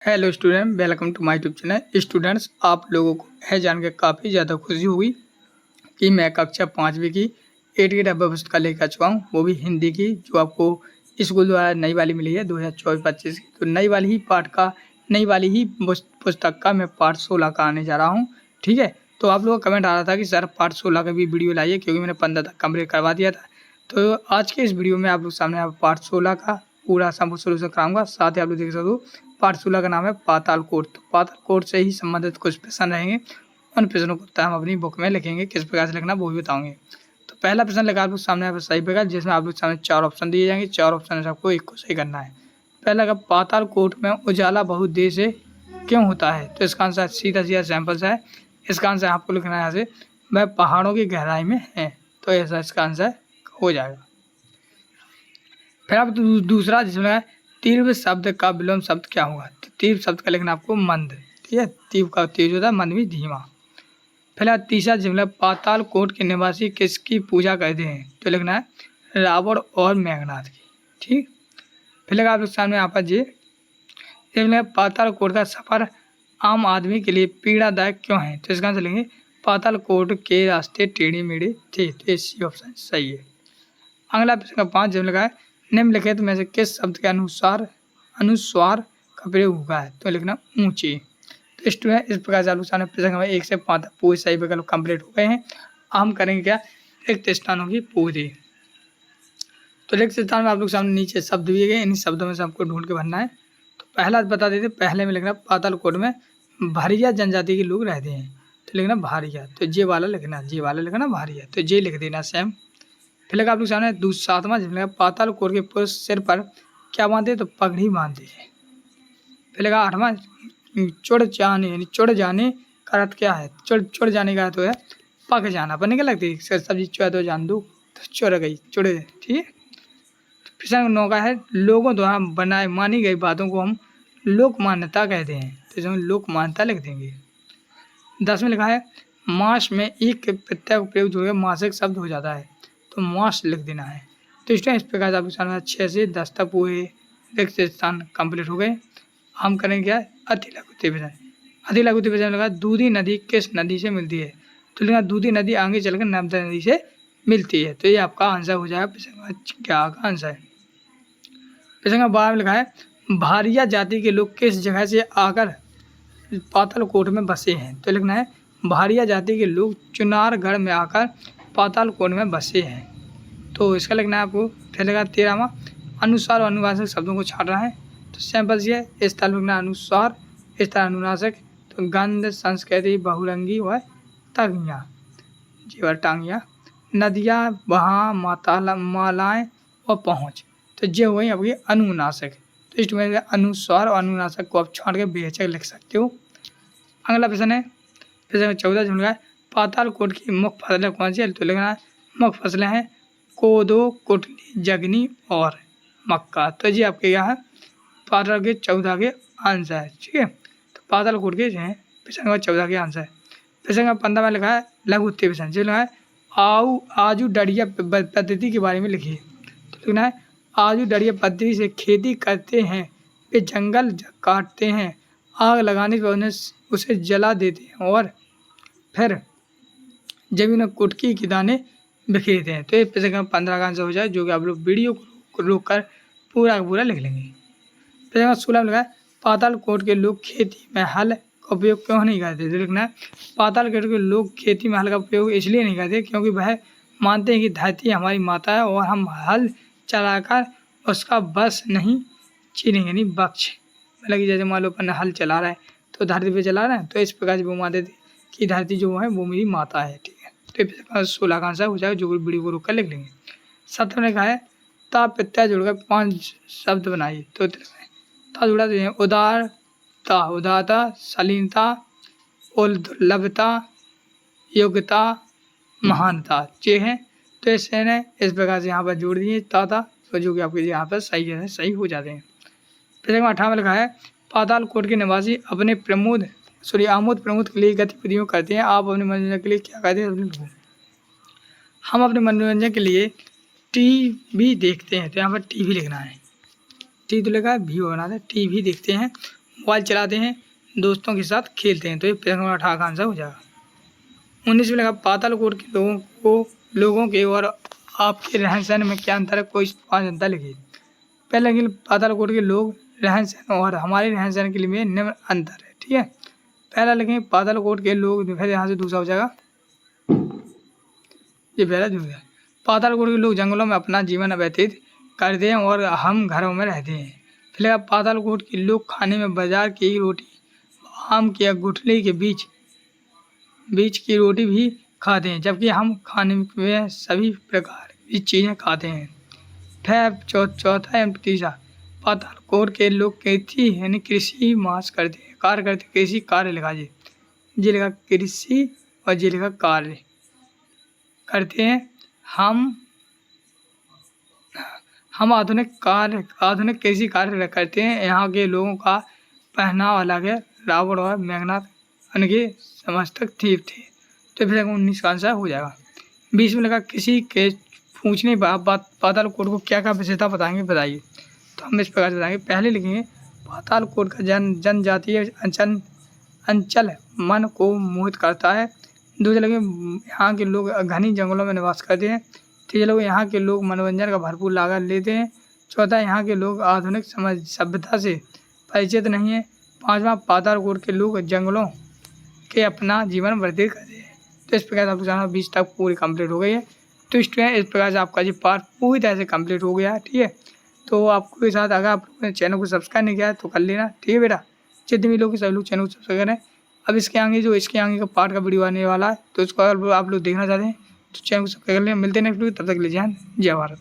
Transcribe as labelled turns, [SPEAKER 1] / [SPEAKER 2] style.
[SPEAKER 1] Hello student, welcome to my YouTube channel. Students, आप लोगों को यह जान के काफ़ी ज़्यादा खुशी हुई कि मैं कक्षा 5वीं की 8 की डब्बा पुस्तक लेकर आ चुका हूँ, वो भी हिंदी की, जो आपको स्कूल द्वारा नई वाली मिली है 2024-25 की। तो नई वाली ही नई वाली ही पुस्तक का मैं पार्ट 16 का आने जा रहा हूँ। ठीक है, तो आप लोगों का कमेंट आ रहा था कि सर पार्ट 16 का भी वीडियो लाइए, क्योंकि मैंने 15 तक कम्प्लीट करवा दिया था। तो आज के इस वीडियो में आप लोग सामने आप पार्ट 16 का पूरा सोल्यूशन कराऊंगा। साथ ही आप लोग देख सकते हो पार्ट 16 का नाम है पाताल कोट। तो पाताल कोट से ही संबंधित कुछ प्रश्न रहेंगे, उन प्रश्नों को हम अपनी बुक में लिखेंगे, किस प्रकार से लिखना वो भी बताऊंगे। तो पहला प्रश्न लगा आप लोग सामने आप सही प्रकार, जिसमें आप लोग सामने 4 ऑप्शन दिए जाएंगे। 4 ऑप्शन से आपको एक को सही करना है। पहला का पाताल कोट में उजाला बहुत देर से क्यों होता है? तो इसका आंसर सीधा सीधा सैंपल से है। इसका आंसर आपको लिखना है यहाँ से, वह पहाड़ों की गहराई में है। तो ऐसा इसका आंसर हो जाएगा। फिर आप दूसरा जिसमें तीव्र शब्द का विलोम शब्द क्या होगा? तो तीव्र शब्द का लिखना आपको मंद। ठीक है, तीव्र का तेज होता है, मंद भी धीमा। फिर तीसरा जिसमें पाताल कोट के निवासी किसकी पूजा करते हैं? तो लिखना है रावण और मेघनाथ की। ठीक, फिर लगा आप लोग सामने यहाँ पर जी पाताल कोट का सफर आम आदमी के लिए पीड़ादायक क्यों है? तो इसका आंसर लेंगे पाताल कोट के रास्ते टेढ़े मेढ़े थे। तो सी ऑप्शन सही है। अगला प्रश्न 5 जब लगा है निम्नलिखित में से किस शब्द के अनुस्वार का प्रयोग हुआ है? तो लिखना ऊंचे। तो स्टूडेंट, इस प्रकार से आप लोग सामने प्रश्न हमें 1 से 5 तक पूरे सही विकल्प कंप्लीट हो गए हैं। हम करेंगे क्या, रिक्त स्थानों की पूरी। तो रिक्त स्थान में आप लोग सामने नीचे शब्द दिए गए, इन शब्दों में से आपको ढूंढ के भरना है। तो पहला बता देते, पहले में लिखना पाताल कोट में भारिया जनजाति के लोग रहते हैं। तो लिखना भारिया, तो जे वाला लिखना भारिया, तो जे लिख देना सेम। फिर लगा आप लोग सामने 7वां जिसमें पाताल कोट के पुरुष सिर पर क्या बांधे? तो पगड़ी बांधे हैं। फिर लगा 8वां चढ़ जाने, यानी चढ़ जाने का अर्थ क्या है? चढ़ जाने का अर्थ है पक जाना। पकने क्या लगती है सब्जी चढ़ तो जान दो, तो चढ़ गई, चढ़। ठीक है, प्रश्न 9 का है लोगों द्वारा बनाए मानी गई बातों को हम लोक मान्यता कहते हैं। तो इसमें लोक मान्यता लिख देंगे। 10 में लिखा है मास में एक प्रत्यय का प्रयोग जो है मासिक शब्द हो जाता है। तो मास लिख देना है। तो इस प्रकार से आपके सामने 6 से 10 तक पूरे रिक्त स्थान कंप्लीट हो गए। हम करेंगे क्या, अति लघु त्रिभुज। अति लघु त्रिभुज में लगा दूधी नदी किस नदी से मिलती है? तो लिखा दूधी नदी आगे चलकर नर्मदा नदी से मिलती है। तो ये आपका आंसर हो जाएगा प्रश्न क्या का आंसर। प्रश्न 12 में लिखा है भारिया जाति के लोग किस जगह से आकर पाताल कोट में बसे हैं? तो लिखना है भारिया जाति के लोग चुनारगढ़ में आकर पाताल कोट में बसे हैं। तो इसका लिखना है आपको। फिर लगा 13वां अनुसार और अनुनासिक शब्दों को छाटना है। तो सैंपल से है, इस तरह लिखना अनुसार, इस तरह अनुनासिक। तो गंध, संस्कृति, बहुरंगी व तगियाँ, जीवर टांगियाँ, नदियाँ, वहाँ, मालाएँ और पहुँच। तो ये हुई आपकी अनुनासिक। तो इसमें अनुस्वार और अनुनासिक को आप छाट के बेचक लिख सकते हो। अगला प्रश्न है प्रश्न 14 जो है पाताल कोट की मुख्य फसलें कौन सी है? तो लिखना है मुख्य फसलें हैं कोदो, कुटली, जगनी और मक्का। तो जी आपके यहाँ पाताल के 14 के आंसर है। ठीक है, तो पाताल कोट के जो है प्रश्न 14 के आंसर है। प्रश्न 15 में लिखा है लघु प्रश्न जो लिखा है आजू डड़िया पद्धति के बारे में लिखिए। तो लिखना है आजू डड़िया पद्धति से खेती करते हैं, वे जंगल काटते हैं, आग लगाने पर उन्हें उसे जला देते हैं और फिर जमीन में कुटकी के दाने बिखेरते हैं। तो ये प्रश्न 15 का आंसर हो जाए, जो कि आप लोग वीडियो को रोक कर पूरा का पूरा लिख लेंगे। प्रश्न 16 में लिखा है पाताल कोट के लोग खेती में हल का उपयोग क्यों नहीं करते? तो लिखना है पाताल कोट के लोग खेती में हल का उपयोग इसलिए नहीं करते क्योंकि वह मानते हैं कि धरती हमारी माता है और हम हल चलाकर उसका बस नहीं छीनेंगे, यानी बख्श। मतलब कि जैसे मान लो अपन हल चला रहा है तो धरती पे चला रहे हैं, तो इस प्रकार से वो मानते थे कि धरती जो है वो मेरी माता है। ठीक है, तो 16 का आंसर हो जाएगा, जो वीडियो को रोक कर लिख लेंगे। 17 ने कहा है ता प्रत्यय जुड़कर 5 शब्द बनाइए। तो ता जुड़ा तो उदारता, उदारता, शालीनता, दुर्लभता, योग्यता, महानता ये है। तो इसे ने इस प्रकार से यहाँ पर जोड़ दिए ताता, तो जो कि आपके यहाँ पर सही है, सही हो जाते हैं। प्रश्न 18 में लिखा है पाताल कोट के निवासी अपने आमोद प्रमोद के लिए गतिविधियों करते हैं, आप अपने मनोरंजन के लिए क्या करते हैं? हम अपने मनोरंजन के लिए टीवी देखते हैं। तो यहाँ पर टीवी लिखना है, टी तो लिखा है भी बना दे, टीवी देखते हैं, मोबाइल चलाते हैं, दोस्तों के साथ खेलते हैं। तो ये प्रश्न नंबर 18 का आंसर हो जाएगा। 19 में लगा पातालकोट के लोगों के और आपके रहन सहन में क्या अंतर है, कोई 5 अंतर लिखिए। पहले लिखिए पातालकोट के लोग रहन सहन और हमारे रहन सहन के लिए निम्न अंतर है। ठीक है, पहला लिखेंगे पातालकोट के लोग, फिर यहाँ से दूसरा हो जाएगा, ये पहला जो है पातालकोट के लोग जंगलों में अपना जीवन व्यतीत करते हैं और हम घरों में रहते हैं। फिर लगा पातालकोट के लोग खाने में बाजार की रोटी, आम की या गुठली के बीच की रोटी भी खाते हैं, जबकि हम खाने में सभी प्रकार की चीज़ें खाते हैं। फिर चौथा एवं तीसरा, पातालकोट के लोग खेती यानी कृषि मास करते हैं, कार्य करते हैं। कृषि कार्य लिखा जी लिखा कृषि और जी लिखा कार्य करते हैं। हम आधुनिक कृषि कार्य करते हैं। यहाँ के लोगों का पहनावा अलग है। रावण और मेघनाथ उनके समस्तक ठीक थे। तो फिर 19 का आंसर हो जाएगा। 20 में लगा किसी के पूछने पातालकोट को क्या क्या विशेषता बताएंगे, बताइए। तो हम इस प्रकार से बताएंगे। पहले लिखेंगे पातालकोट का जनजातीय अंचल मन को मोहित करता है। दूसरे लगे यहाँ के लोग घनी जंगलों में निवास करते हैं। तीसरे लोग यहाँ के लोग मनोरंजन का भरपूर लाभ लेते हैं। चौथा, यहाँ के लोग आधुनिक सभ्यता से परिचित नहीं है। पांचवा, पातालकोट के लोग जंगलों के अपना जीवन व्यतीत करते हैं। तो इस प्रकार से आपको जाना 20 तक पूरी कंप्लीट हो गई है। तो इस प्रकार से आपका जी पार्ट पूरी तरह से कंप्लीट हो गया है। ठीक है, तो आपको के साथ अगर आप लोगों ने चैनल को सब्सक्राइब नहीं किया है तो कर लेना। ठीक है बेटा, जितने भी लोग सभी लोग चैनल को सब्सक्राइब करें। अब इसके आगे का पार्ट का वीडियो आने वाला है, तो इसको अगर आप लोग देखना चाहते हैं तो चैनल को सब्सक्राइब कर लें। मिलते हैं नेक्स्ट वीडियो, तब तक के लिए जय हिंद, जय भारत।